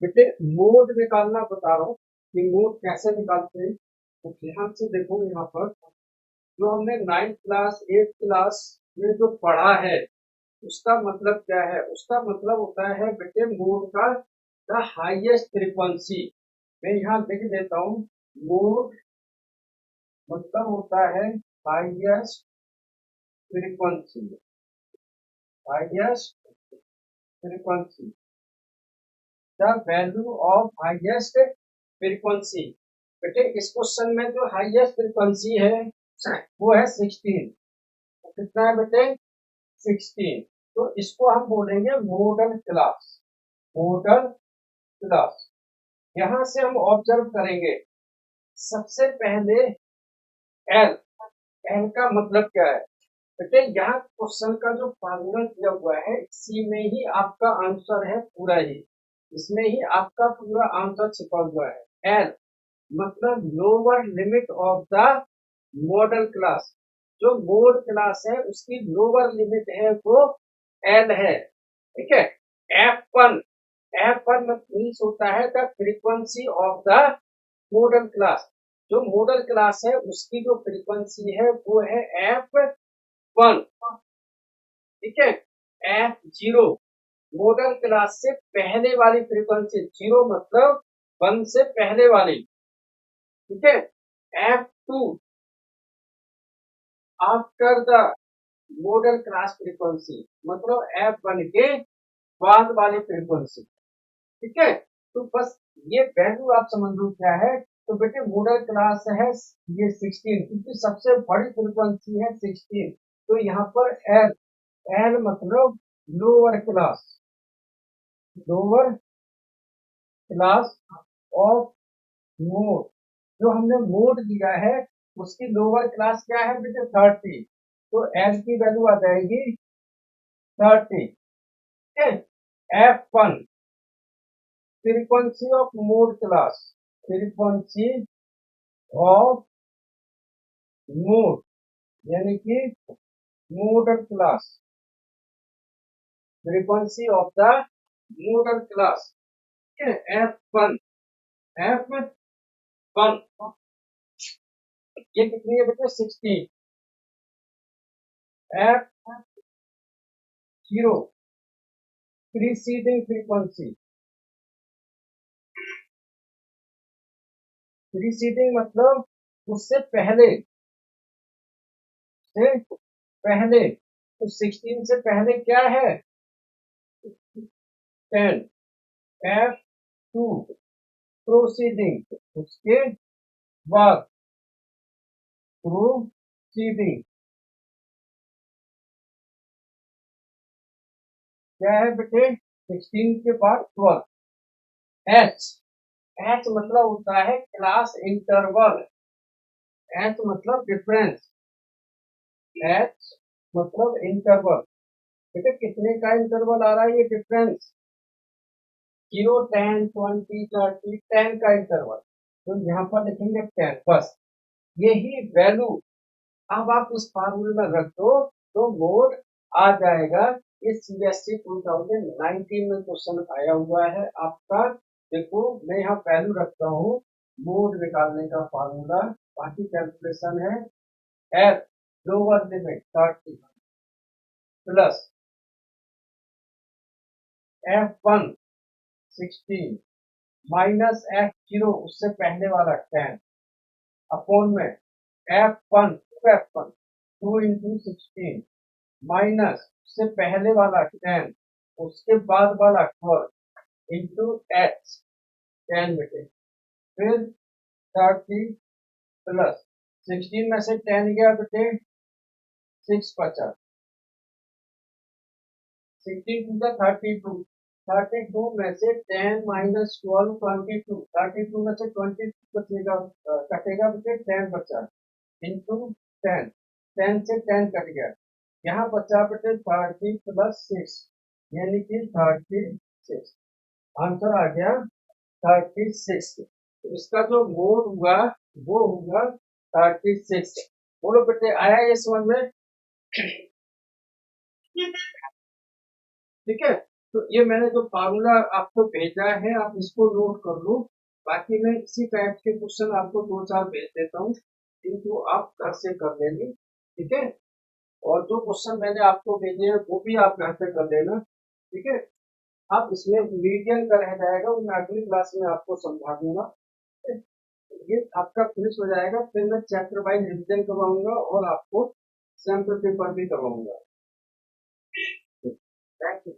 बेटे मोड निकालना बता रहा हूँ कि मोड कैसे निकालते हैं। तो ध्यान से देखो यहाँ पर जो हमने 9th क्लास 8th क्लास में जो पढ़ा है उसका मतलब क्या है। उसका मतलब होता है बेटे मोड का द हाईएस्ट फ्रीक्वेंसी। मैं यहाँ लिख देता हूँ। मोड मतलब होता है highest frequency. Highest frequency the value of highest frequency. बेटे इस क्वेश्चन में जो हाईएस्ट फ्रीक्वेंसी है वो है 16। कितना है बेटे 16। तो इसको हम बोलेंगे मॉडल क्लास। Model class. यहां से हम ऑब्जर्व करेंगे सबसे पहले एल। एल का मतलब क्या है बेटे। यहाँ क्वेश्चन का जो फॉर्मूला दिया हुआ है इसी में ही आपका आंसर है पूरा ही। इसमें ही आपका पूरा आंसर छिपा हुआ है। एल मतलब lower limit of the model class. जो मोड क्लास है उसकी लोअर लिमिट है वो एल है। ठीक है। F1। F1 मीन्स होता है the frequency of the model class. जो मॉडल क्लास है उसकी जो फ्रीक्वेंसी है वो है F1। ठीक है। F0 मॉडल क्लास से पहले वाली फ्रीक्वेंसी। 0 मतलब 1 से पहले वाली। ठीक है। F2 after the model class frequency मतलब F1 के बाद वाली फ्रीक्वेंसी। ठीक है। तो बस ये वैल्यू आप समझ लो क्या है। तो बेटे मॉडल क्लास है ये 16 क्योंकि सबसे बड़ी फ्रीक्वेंसी है 16। तो यहाँ पर एल। एल मतलब lower class. Lower class of mode. जो हमने मोड दिया है उसकी लोअर क्लास क्या है बेटे 30। तो एल की वैल्यू आ जाएगी 30। F1 frequency of mode class. Frequency of mode यानी कि model class. Frequency of the model class. F1। F1 ये कितनी है बेटे 16। F0 preceding frequency. प्रीसीडिंग मतलब उससे पहले। से पहले। तो 16 से पहले क्या है 10। F2 प्रोसीडिंग उसके बाद। प्रोसीडिंग क्या है बेटे 16 के बाद 12। एच। एच मतलब होता है क्लास इंटरवल। एच मतलब डिफरेंस। एच मतलब इंटरवल। बेटे कितने का इंटरवल आ रहा है ये डिफरेंस। 0 10 20 30 10 का इंटरवल। तो यहाँ पर लिखेंगे 10 बस। यही वैल्यू अब आप इस फार्मूले में रख दो तो मोड आ जाएगा। इस सीबीएसई 2019 में क्वेश्चन आया हुआ है आपका। देखो मैं यहाँ वैल्यू रखता हूँ मोड निकालने का फार्मूला। बाकी कैलकुलेशन है F lower limit 30 plus F1 16 minus F0 उससे पहले वाला 10 अपॉन में F1 2 इंटू 16 माइनस उससे पहले वाला 10 उसके बाद वाला 12 इंटू एच 10 बेटे। फिर 30 प्लस 16 में से 10 गया बेटे 6 बचा। 16 टू 32। 32 में से 10 माइनस 12 22। 32 में से 22 बचेगा कटेगा बेटे 10 बचा इंटू 10। 10 से 10 कट गया। यहाँ बचा बेटे 30 प्लस 6 यानी कि 36। आंसर आ गया 36। तो इसका जो मोड हुआ वो होगा 36। बोलो बेटे आया ये समझ में। ठीक है। तो ये मैंने जो फार्मूला आपको भेजा है आप इसको नोट कर लो। बाकी मैं इसी टाइप के क्वेश्चन आपको दो चार भेज देता हूँ, इनको आप घर से कर लेंगे, ठीक है। और जो क्वेश्चन मैंने आपको भेजे हैं वो भी आप घर से कर लेना, ठीक है। आप इसमें मीडियन का रह जाएगा, वो मैं अगली क्लास में आपको समझा दूंगा। ये आपका फिनिश हो जाएगा, फिर मैं चैप्टर वाइज रिवीजन करवाऊंगा और आपको सैम्पल पेपर भी करवाऊंगा। Thank you.